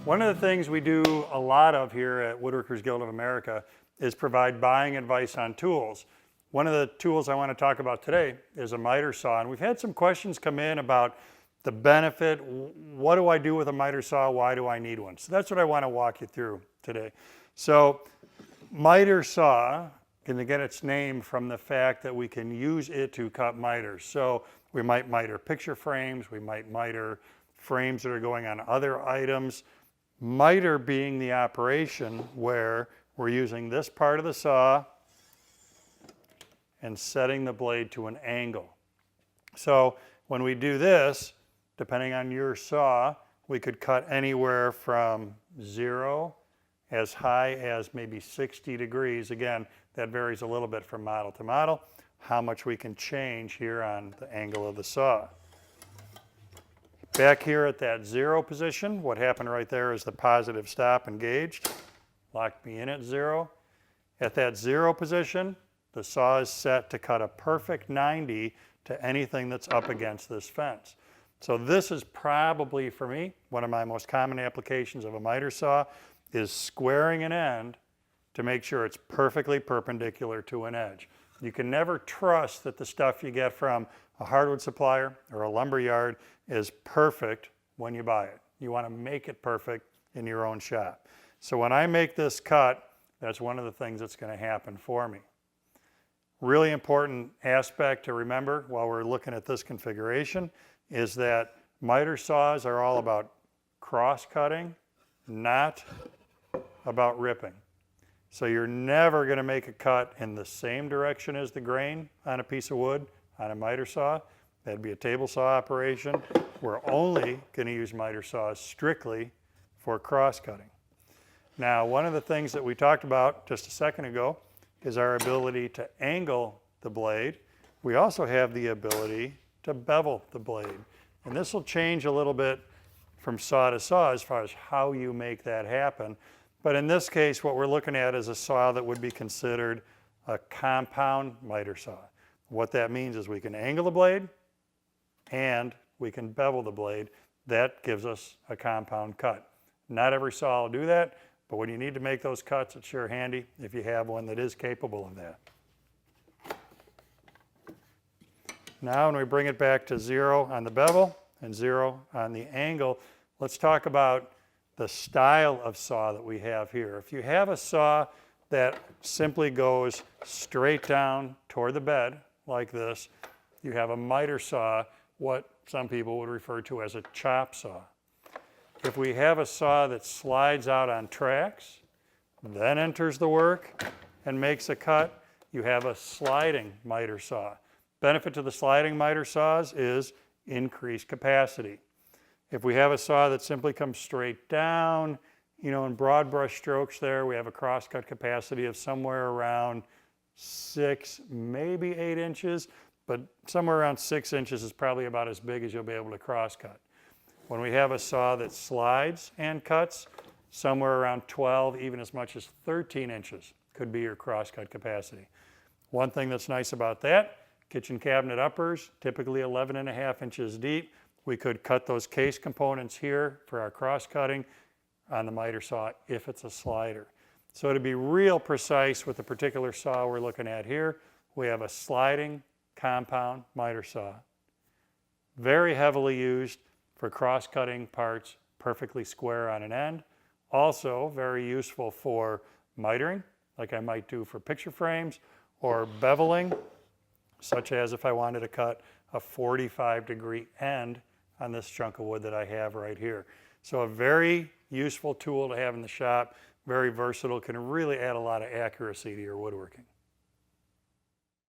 One of the things we do a lot of here at Woodworkers Guild of America is provide buying advice on tools. One of the tools I want to talk about today is a miter saw, and we've had some questions come in about the benefit, what do I do with a miter saw, why do I need one? So that's what I want to walk you through today. So miter saw can get its name from the fact that we can use it to cut miters. So we might miter picture frames, we might miter frames that are going on other items. Miter being the operation where we're using this part of the saw and setting the blade to an angle. So when we do this, depending on your saw, we could cut anywhere from 0 as high as maybe 60 degrees. Again, that varies a little bit from model to model, how much we can change here on the angle of the saw. Back here at that 0 position, what happened right there is the positive stop engaged, locked me in at 0. At that 0 position, the saw is set to cut a perfect 90 to anything that's up against this fence. So this is probably, for me, one of my most common applications of a miter saw is squaring an end to make sure it's perfectly perpendicular to an edge. You can never trust that the stuff you get from a hardwood supplier or a lumber yard is perfect when you buy it. You want to make it perfect in your own shop. So when I make this cut, that's one of the things that's going to happen for me. Really important aspect to remember while we're looking at this configuration is that miter saws are all about cross-cutting, not about ripping. So you're never going to make a cut in the same direction as the grain on a piece of wood on a miter saw. That'd be a table saw operation. We're only going to use miter saws strictly for cross-cutting. Now, one of the things that we talked about just a second ago is our ability to angle the blade. We also have the ability to bevel the blade. And this will change a little bit from saw to saw as far as how you make that happen. But in this case, what we're looking at is a saw that would be considered a compound miter saw. What that means is we can angle the blade and we can bevel the blade. That gives us a compound cut. Not every saw will do that, but when you need to make those cuts, it's sure handy if you have one that is capable of that. Now when we bring it back to 0 on the bevel and 0 on the angle, let's talk about the style of saw that we have here. If you have a saw that simply goes straight down toward the bed like this, you have a miter saw, what some people would refer to as a chop saw. If we have a saw that slides out on tracks, then enters the work and makes a cut, you have a sliding miter saw. Benefit to the sliding miter saws is increased capacity. If we have a saw that simply comes straight down, in broad brush strokes there, we have a crosscut capacity of somewhere around 6, maybe 8 inches, but somewhere around 6 inches is probably about as big as you'll be able to crosscut. When we have a saw that slides and cuts, somewhere around 12, even as much as 13 inches could be your crosscut capacity. One thing that's nice about that, kitchen cabinet uppers, typically 11.5 inches deep. We could cut those case components here for our cross-cutting on the miter saw if it's a slider. So to be real precise with the particular saw we're looking at here, we have a sliding compound miter saw. Very heavily used for cross-cutting parts perfectly square on an end. Also very useful for mitering, like I might do for picture frames, or beveling, such as if I wanted to cut a 45-degree end on this chunk of wood that I have right here. So a very useful tool to have in the shop, very versatile, can really add a lot of accuracy to your woodworking.